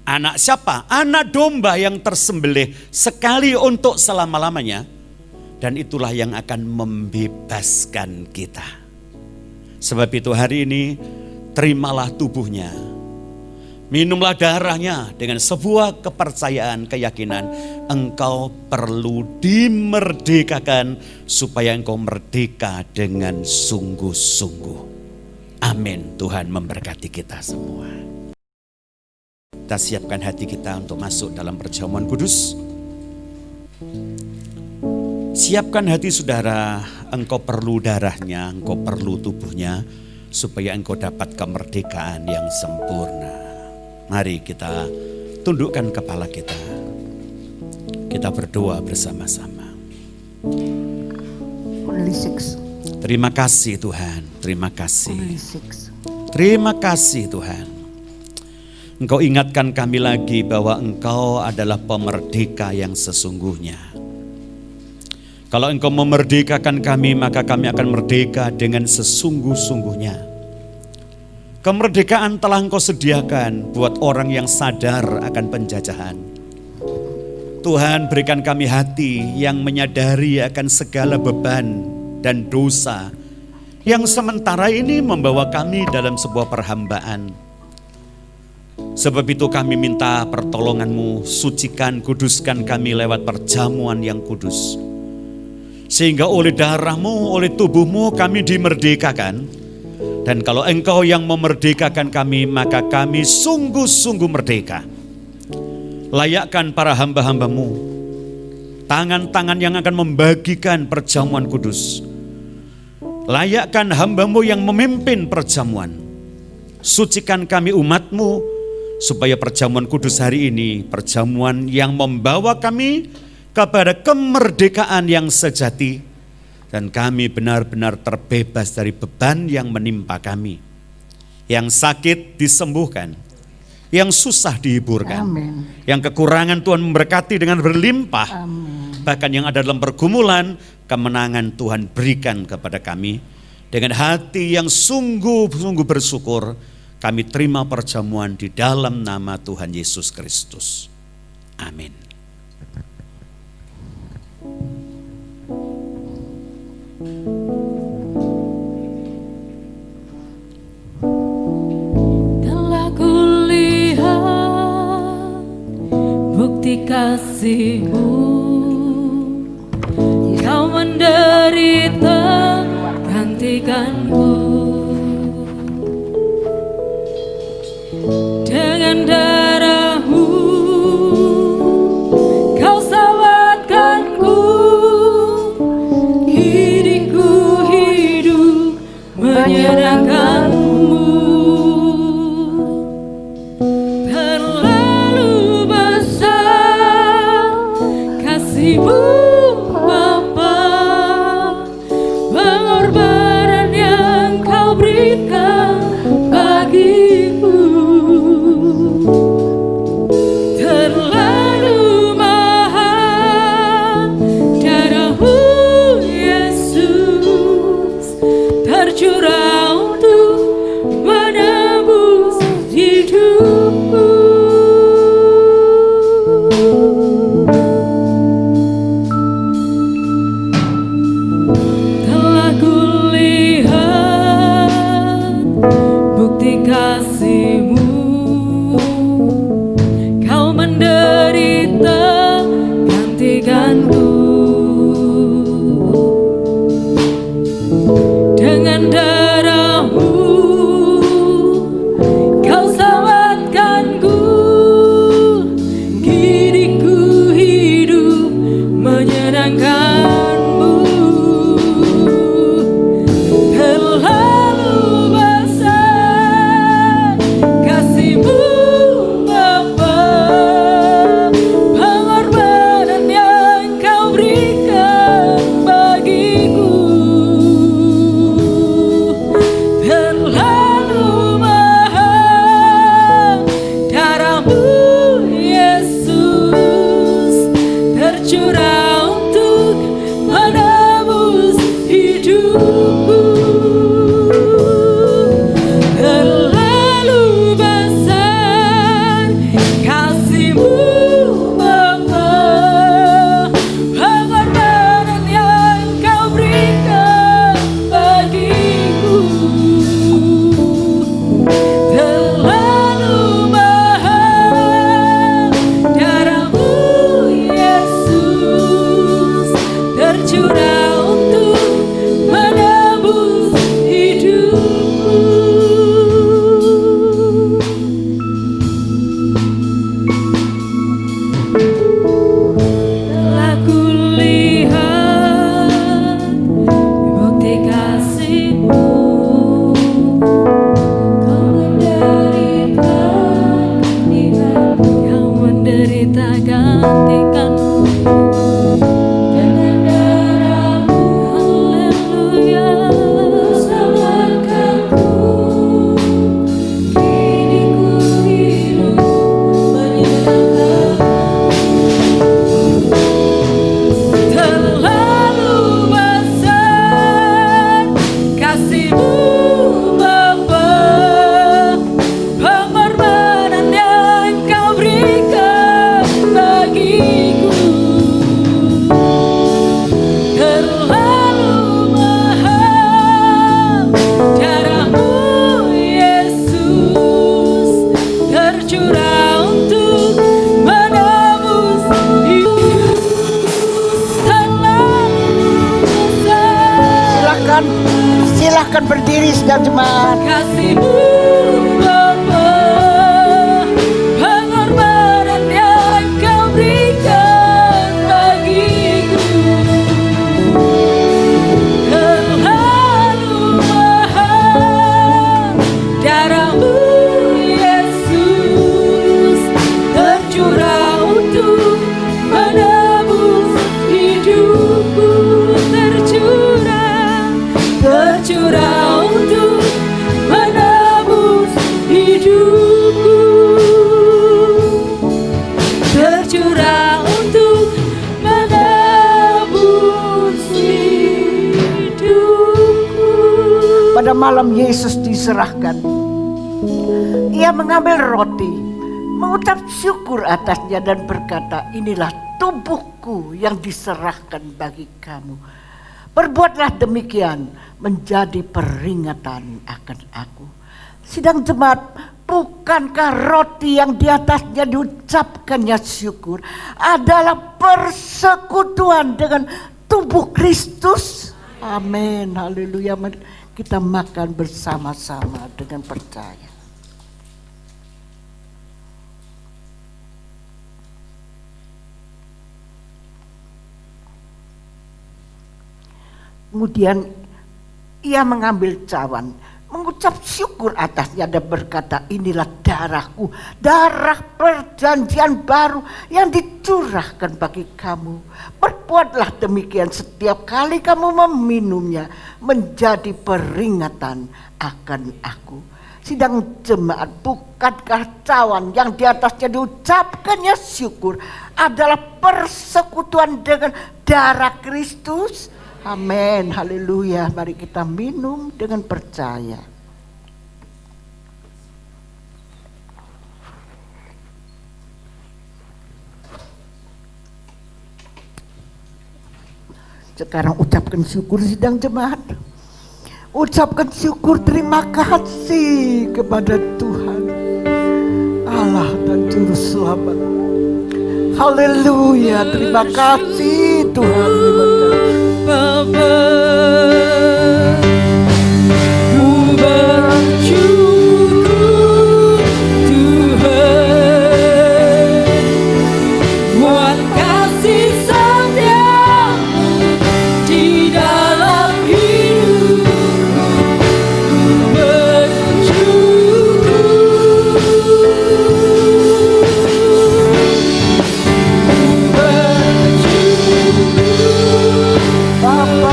S3: Anak siapa? Anak domba yang tersembelih sekali untuk selama-lamanya. Dan itulah yang akan membebaskan kita. Sebab itu hari ini terimalah tubuhnya. Minumlah darahnya dengan sebuah kepercayaan, keyakinan. Engkau perlu dimerdekakan supaya engkau merdeka dengan sungguh-sungguh. Amin. Tuhan memberkati kita semua. Kita siapkan hati kita untuk masuk dalam perjamuan kudus. Siapkan hati saudara, engkau perlu darahnya, engkau perlu tubuhnya, supaya engkau dapat kemerdekaan yang sempurna. Mari kita tundukkan kepala kita. Kita berdoa bersama-sama. Terima kasih Tuhan, terima kasih. Terima kasih Tuhan. Engkau ingatkan kami lagi bahwa Engkau adalah pemerdeka yang sesungguhnya. Kalau Engkau memerdekakan kami, maka kami akan merdeka dengan sesungguh-sungguhnya. Kemerdekaan telah Engkau sediakan buat orang yang sadar akan penjajahan. Tuhan, berikan kami hati yang menyadari akan segala beban dan dosa yang sementara ini membawa kami dalam sebuah perhambaan. Sebab itu kami minta pertolongan-Mu, sucikan, kuduskan kami lewat perjamuan yang kudus. Sehingga oleh darah-Mu, oleh tubuh-Mu kami dimerdekakan. Dan kalau Engkau yang memerdekakan kami, maka kami sungguh-sungguh merdeka. Layakkan para hamba-hamba-Mu, tangan-tangan yang akan membagikan perjamuan kudus. Layakkan hamba-Mu yang memimpin perjamuan. Sucikan kami umat-Mu, supaya perjamuan kudus hari ini, perjamuan yang membawa kami kepada kemerdekaan yang sejati. Dan kami benar-benar terbebas dari beban yang menimpa kami. Yang sakit disembuhkan, yang susah dihiburkan.
S5: Amin.
S3: Yang kekurangan Tuhan memberkati dengan berlimpah.
S5: Amin.
S3: Bahkan yang ada dalam pergumulan, kemenangan Tuhan berikan kepada kami. Dengan hati yang sungguh-sungguh bersyukur, kami terima perjamuan di dalam nama Tuhan Yesus Kristus. Amin.
S2: Telah kulihat bukti kasih-Mu, Kau menderita gantikanku. Dengan darah-Mu Kau selamatkanku. Hidupku hidup menyenangkan-Mu. Terlalu besar kasih-Mu Bapa, pengorbanan yang Kau berikan bagiku. Terlalu mahal darah-Mu Yesus, tercurah untuk menebus hidupku. Telah kulihat bukti kasih-Mu, Kau menderita gantikanku. Dengan darah-Mu Kau selamatkanku. Hidupku hidup menyenangkan-Mu. Terlalu besar kasih-Mu Bapa, pengorbanan yang Kau berikan bagiku. Terlalu mahal darah-Mu Yesus, tercurah untuk menebus hidupku. Terlalu besar kasih-Mu Bapa, pengorbanan yang Kau berikan bagiku. Terlalu mahal darah-Mu Yesus, tercurah untuk menebus hidupku. Telah kulihat bukti kasih-Mu, Kau menderita gantikanku. Kau menderita gantikanku. Dengan darah-Mu, haleluya, Kau selamatkanku. Hidupku hidup menyenangkan-Mu. Terlalu besar kasih-Mu Bapa, pengorbanan yang Kau berikan bagiku.
S5: silakan berdiri sedang jemaat.
S2: Kasih-Mu Bapa, pengorbanan yang Kau berikan bagiku terlalu mahal. Darah-Mu Yesus tercurah untuk menebus hidupku, tercurah untuk menebus hidupku, tercurah untuk menebus hidupku.
S5: Pada malam Yesus diserahkan, Ia mengambil roti, mengucap syukur atasnya dan berkata, inilah tubuhku yang diserahkan bagi kamu. Berbuatlah demikian menjadi peringatan akan aku. Sidang jemaat, bukankah roti yang di atasnya diucapkannya syukur adalah persekutuan dengan tubuh Kristus? Amin, haleluya. Mari kita makan bersama-sama dengan percaya. Kemudian Ia mengambil cawan, mengucap syukur atasnya dan berkata, inilah darahku, darah perjanjian baru yang dicurahkan bagi kamu. Berbuatlah demikian setiap kali kamu meminumnya menjadi peringatan akan aku. Sidang jemaat, bukankah cawan yang di atasnya diucapkannya syukur adalah persekutuan dengan darah Kristus? Amin, haleluya. Mari kita minum dengan percaya. Sekarang ucapkan syukur sidang jemaat. Ucapkan syukur, terima kasih kepada Tuhan Allah dan Juru Selamat. Haleluya, terima kasih Tuhan, terima kasih.
S2: Bapa, ku bersyukur Tuhan buat kasih setia-Mu di dalam hidupku. Ku bersyukur,
S5: Bapa,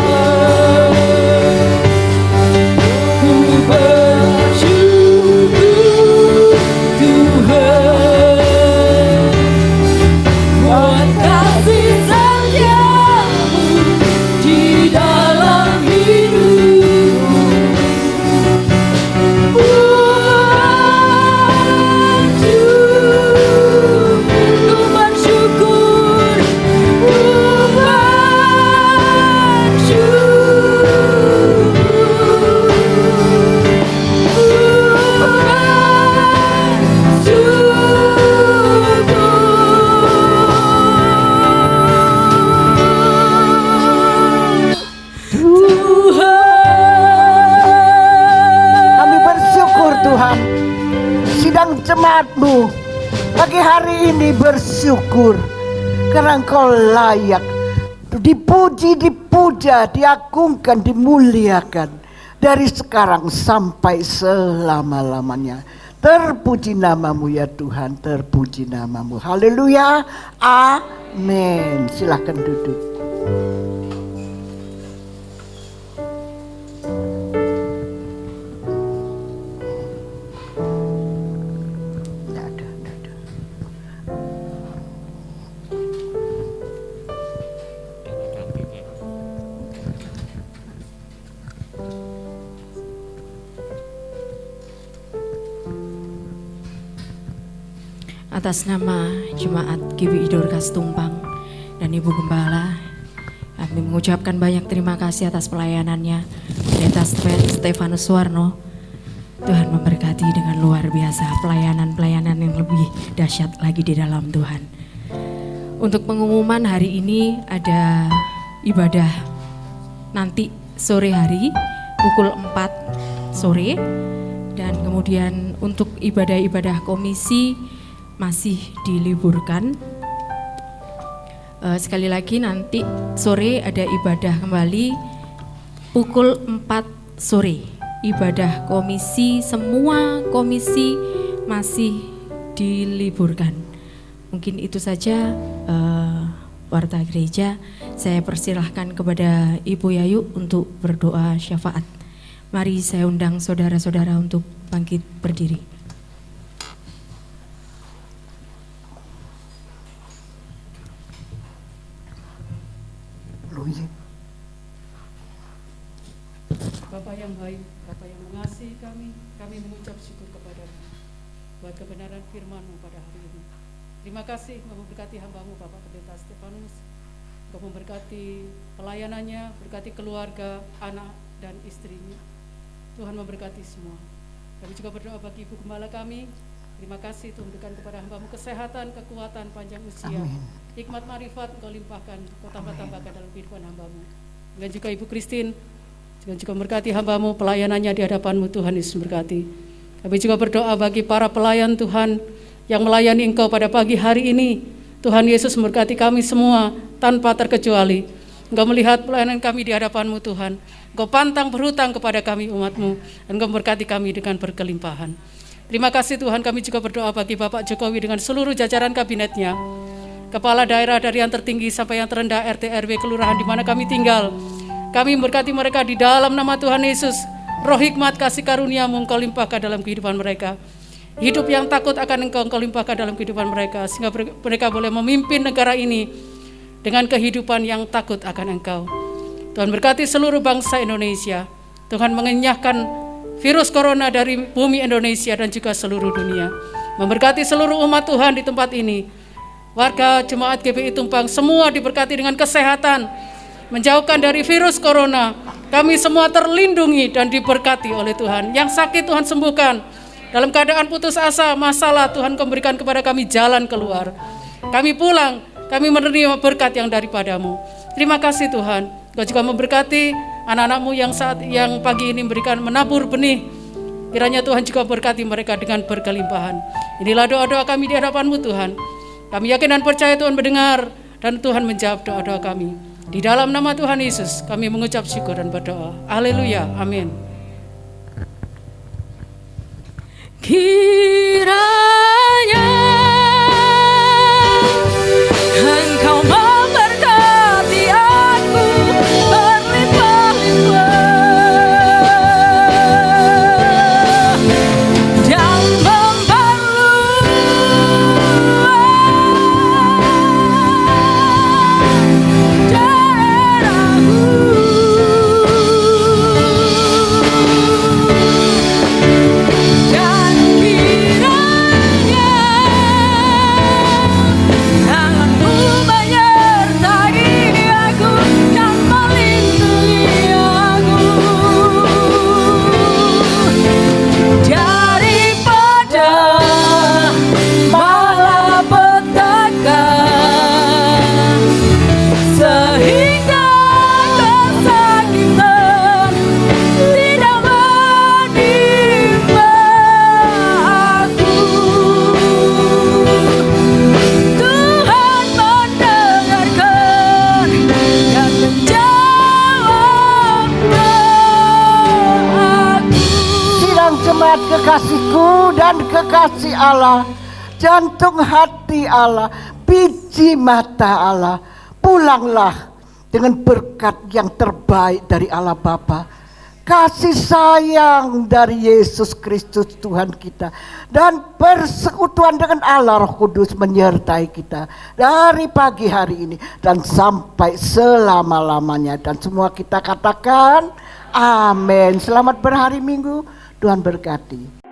S5: jemaat-Mu pagi hari ini bersyukur karena Engkau layak dipuji, dipuja, diagungkan, dimuliakan dari sekarang sampai selama-lamanya. Terpuji nama-Mu ya Tuhan, terpuji nama-Mu. Haleluya, amin. Silakan duduk.
S1: Atas nama Jemaat GBI Dorcas Tumpang dan Ibu Gembala, kami mengucapkan banyak terima kasih atas pelayanannya Pendeta Stefanus Suwarno. Tuhan memberkati dengan luar biasa pelayanan-pelayanan yang lebih dahsyat lagi di dalam Tuhan. Untuk pengumuman hari ini ada ibadah nanti sore hari pukul 4 sore. Dan kemudian untuk ibadah-ibadah komisi masih diliburkan. Sekali lagi nanti sore ada ibadah kembali pukul 4 sore. Ibadah komisi, semua komisi masih diliburkan. Mungkin itu saja warta gereja. Saya persilahkan kepada Ibu Yayu untuk berdoa syafaat. Mari saya undang saudara-saudara untuk bangkit berdiri.
S6: Bapa yang baik, Bapa yang mengasihi kami mengucap syukur kepada-Mu buat kebenaran firman-Mu pada hari ini. Terima kasih memberkati hamba-Mu Bapak Pendeta Stefanus, Engkau memberkati pelayanannya, berkati keluarga, anak dan istrinya. Tuhan memberkati semua. Kami juga berdoa bagi Ibu Gembala kami. Terima kasih Tuhan berikan kepada hamba-Mu kesehatan, kekuatan, panjang usia. Hikmat marifat Engkau limpahkan, Engkau tambah-tambahkan dalam kehidupan hamba-Mu. Dan juga Ibu Christine, juga memberkati hamba-Mu, pelayanannya di hadapan-Mu, Tuhan Yesus memberkati. Kami juga berdoa bagi para pelayan Tuhan yang melayani Engkau pada pagi hari ini. Tuhan Yesus memberkati kami semua tanpa terkecuali. Engkau melihat pelayanan kami di hadapan-Mu Tuhan. Engkau pantang berhutang kepada kami umat-Mu, dan Engkau memberkati kami dengan berkelimpahan. Terima kasih Tuhan, kami juga berdoa bagi Bapak Jokowi dengan seluruh jajaran kabinetnya, kepala daerah dari yang tertinggi sampai yang terendah, RT, RW, kelurahan di mana kami tinggal. Kami memberkati mereka di dalam nama Tuhan Yesus. Roh hikmat kasih karunia-Mu Engkau limpahkan dalam kehidupan mereka. Hidup yang takut akan Engkau limpahkan dalam kehidupan mereka, sehingga mereka boleh memimpin negara ini dengan kehidupan yang takut akan Engkau. Tuhan berkati seluruh bangsa Indonesia. Tuhan mengenyahkan virus corona dari bumi Indonesia dan juga seluruh dunia. Memberkati seluruh umat Tuhan di tempat ini. Warga jemaat GBI Tumpang semua diberkati dengan kesehatan, menjauhkan dari virus corona. Kami semua terlindungi dan diberkati oleh Tuhan. Yang sakit Tuhan sembuhkan. Dalam keadaan putus asa, masalah, Tuhan memberikan kepada kami jalan keluar. Kami pulang, kami menerima berkat yang daripada-Mu. Terima kasih Tuhan. Kau juga memberkati anak-anak-Mu yang pagi ini menabur benih. Kiranya Tuhan juga berkati mereka dengan berkelimpahan. Inilah doa-doa kami di hadapan-Mu Tuhan. Kami yakin dan percaya Tuhan mendengar dan Tuhan menjawab doa-doa kami. Di dalam nama Tuhan Yesus kami mengucap syukur dan berdoa. Haleluya, amin.
S2: Kiranya Engkau memberkati aku berlimpah-limpah dan memperluas daerahku. Dan kiranya tangan-Mu menyertai aku dan melindungi aku daripada malapetaka, sehingga kesakitan tidak menimpa aku. Tuhan mendengarkan dan menjawab doaku.
S5: Sidang jemaat kekasihku dan kekasih Allah, jantung hati Allah, biji mata Allah, pulanglah dengan berkat yang terbaik dari Allah Bapa, kasih sayang dari Yesus Kristus Tuhan kita, dan persekutuan dengan Allah Roh Kudus menyertai kita dari pagi hari ini dan sampai selama-lamanya. Dan semua kita katakan amin. Selamat berhari Minggu, Tuhan berkati.